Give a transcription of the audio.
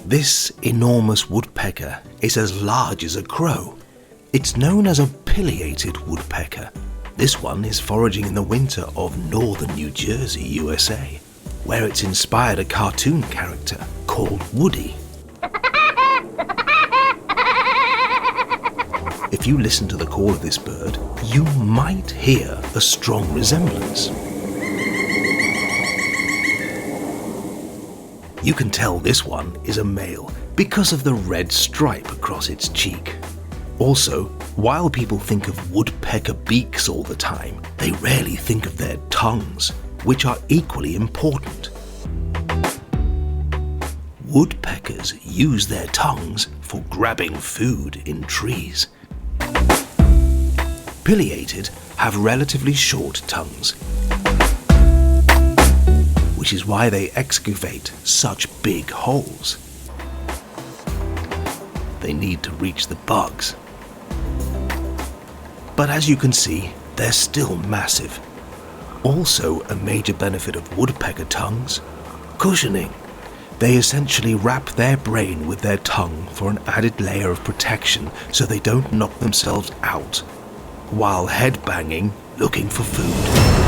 This enormous woodpecker is as large as a crow. It's known as a pileated woodpecker. This one is foraging in the winter of northern New Jersey, USA, where it's inspired a cartoon character called Woody. If you listen to the call of this bird, you might hear a strong resemblance. You can tell this one is a male because of the red stripe across its cheek. Also, while people think of woodpecker beaks all the time, they rarely think of their tongues, which are equally important. Woodpeckers use their tongues for grabbing food in trees. Pileated have relatively short tongues, which is why they excavate such big holes. They need to reach the bugs. But as you can see, they're still massive. Also, a major benefit of woodpecker tongues: cushioning. They essentially wrap their brain with their tongue for an added layer of protection so they don't knock themselves out while headbanging looking for food.